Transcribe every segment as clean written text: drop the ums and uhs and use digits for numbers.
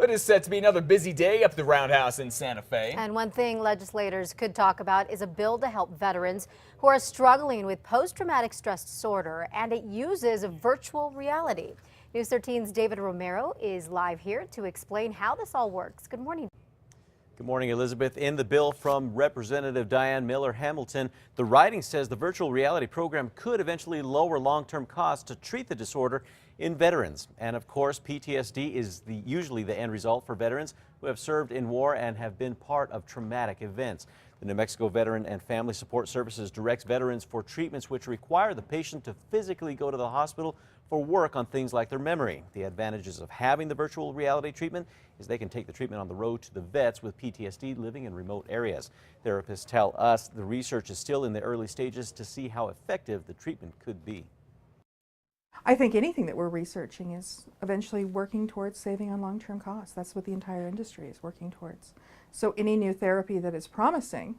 It is set to be another busy day up the Roundhouse in Santa Fe. And one thing legislators could talk about is a bill to help veterans who are struggling with post-traumatic stress disorder, and it uses virtual reality. News 13's David Romero is live here to explain how this all works. Good morning. Good morning, Elizabeth. In the bill from Representative Diane Miller Hamilton, the writing says the virtual reality program could eventually lower long-term costs to treat the disorder in veterans. And of course, PTSD is usually the end result for veterans who have served in war and have been part of traumatic events. The New Mexico Veteran and Family Support Services directs veterans for treatments which require the patient to physically go to the hospital for work on things like their memory. The advantages of having the virtual reality treatment is they can take the treatment on the road to the vets with PTSD living in remote areas. Therapists tell us the research is still in the early stages to see how effective the treatment could be. I think anything that we're researching is eventually working towards saving on long-term costs. That's what the entire industry is working towards. So any new therapy that is promising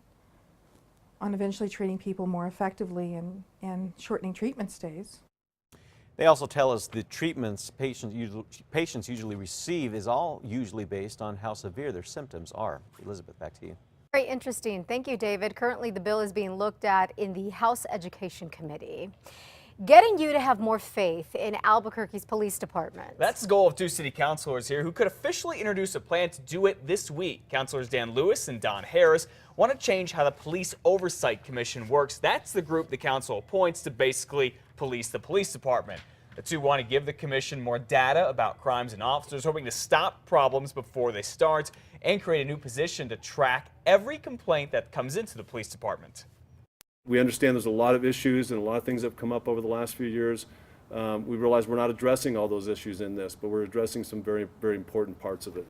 on eventually treating people more effectively and shortening treatment stays. They also tell us the treatments patients usually receive is all usually based on how severe their symptoms are. Elizabeth, back to you. Very interesting. Thank you, David. Currently, the bill is being looked at in the House Education Committee. Getting you to have more faith in Albuquerque's police department. That's the goal of two city councilors here who could officially introduce a plan to do it this week. Councilors Dan Lewis and Don Harris want to change how the Police Oversight Commission works. That's the group the council appoints to basically police the police department. The two want to give the commission more data about crimes and officers, hoping to stop problems before they start and create a new position to track every complaint that comes into the police department. We understand there's a lot of issues and a lot of things that have come up over the last few years. We realize we're not addressing all those issues in this, but we're addressing some very, very important parts of it.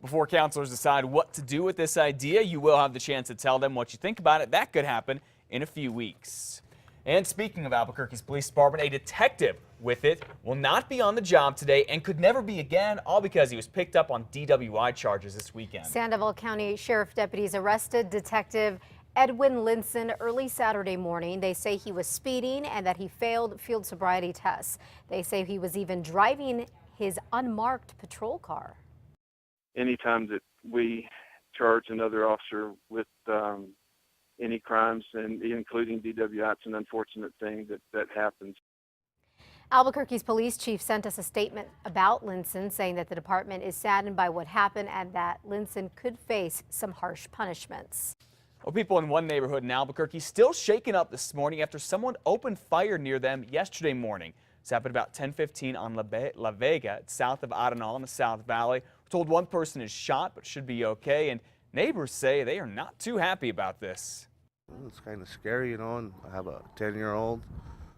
Before councilors decide what to do with this idea, you will have the chance to tell them what you think about it. That could happen in a few weeks. And speaking of Albuquerque's police department, a detective with it will not be on the job today and could never be again, all because he was picked up on DWI charges this weekend. Sandoval County Sheriff deputies arrested Detective Edwin Linson early Saturday morning. They say he was speeding and that he failed field sobriety tests. They say he was even driving his unmarked patrol car. Anytime that we charge another officer with any crimes, and including DWI, it's an unfortunate thing that happens. Albuquerque's police chief sent us a statement about Linson, saying that the department is saddened by what happened and that Linson could face some harsh punishments. Well, people in one neighborhood in Albuquerque still shaken up this morning after someone opened fire near them yesterday morning. This happened about 10:15 on La Vega, south of Arenal in the South Valley. We're told one person is shot but should be okay, and neighbors say they are not too happy about this. It's kind of scary, you know, and I have a 10-year-old.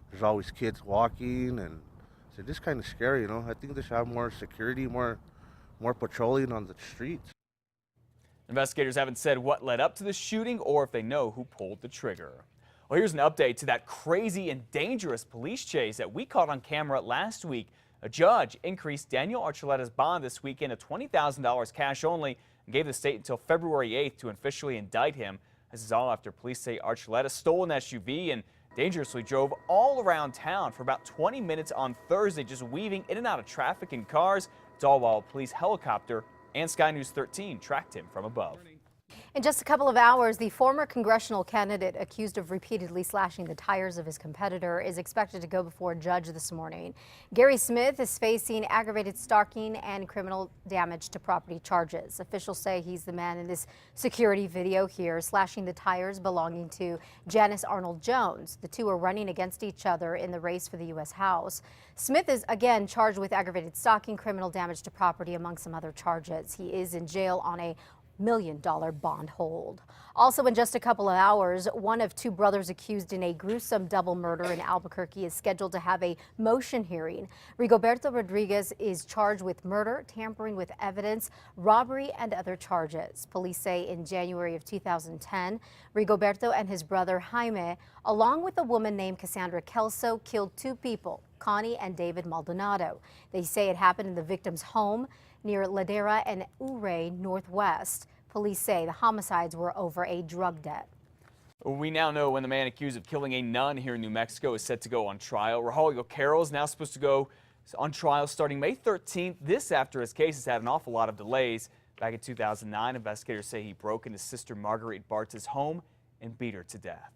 There's always kids walking, and it's just kind of scary, you know. I think they should have more security, more patrolling on the streets. Investigators haven't said what led up to the shooting or if they know who pulled the trigger. Well, here's an update to that crazy and dangerous police chase that we caught on camera last week. A judge increased Daniel Archuleta's bond this weekend to $20,000 cash only and gave the state until February 8th to officially indict him. This is all after police say Archuleta stole an SUV and dangerously drove all around town for about 20 minutes on Thursday, just weaving in and out of traffic and cars. It's all while a police helicopter and Sky News 13 tracked him from above. In just a couple of hours, the former congressional candidate accused of repeatedly slashing the tires of his competitor is expected to go before a judge this morning. Gary Smith is facing aggravated stalking and criminal damage to property charges. Officials say he's the man in this security video here, slashing the tires belonging to Janice Arnold Jones. The two are running against each other in the race for the U.S. House. Smith is again charged with aggravated stalking, criminal damage to property, among some other charges. He is in jail on a $1 million bond hold. Also, in just a couple of hours, one of two brothers accused in a gruesome double murder in Albuquerque is scheduled to have a motion hearing. Roberto Rodriguez is charged with murder, tampering with evidence, robbery, and other charges. Police say in January of 2010, Roberto and his brother Jaime, along with a woman named Cassandra Kelso, killed two people, Connie and David Maldonado. They say it happened in the victim's home near Ladera and Ouray Northwest. Police say the homicides were over a drug debt. We now know when the man accused of killing a nun here in New Mexico is set to go on trial. Rogelio Carroll is now supposed to go on trial starting May 13th. This after his case has had an awful lot of delays. Back in 2009, investigators say he broke into sister Marguerite Bart's home and beat her to death.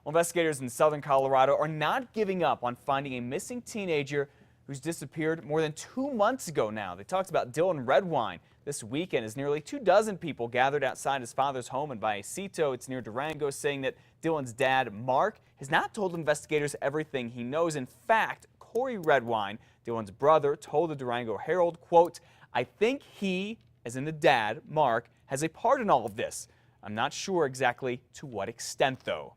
Well, investigators in southern Colorado are not giving up on finding a missing teenager who's disappeared more than 2 months ago now. They talked about Dylan Redwine this weekend as nearly 24 people gathered outside his father's home in Vallecito. It's near Durango, saying that Dylan's dad, Mark, has not told investigators everything he knows. In fact, Corey Redwine, Dylan's brother, told the Durango Herald, quote, "I think he," as in the dad, Mark, "has a part in all of this. I'm not sure exactly to what extent, though."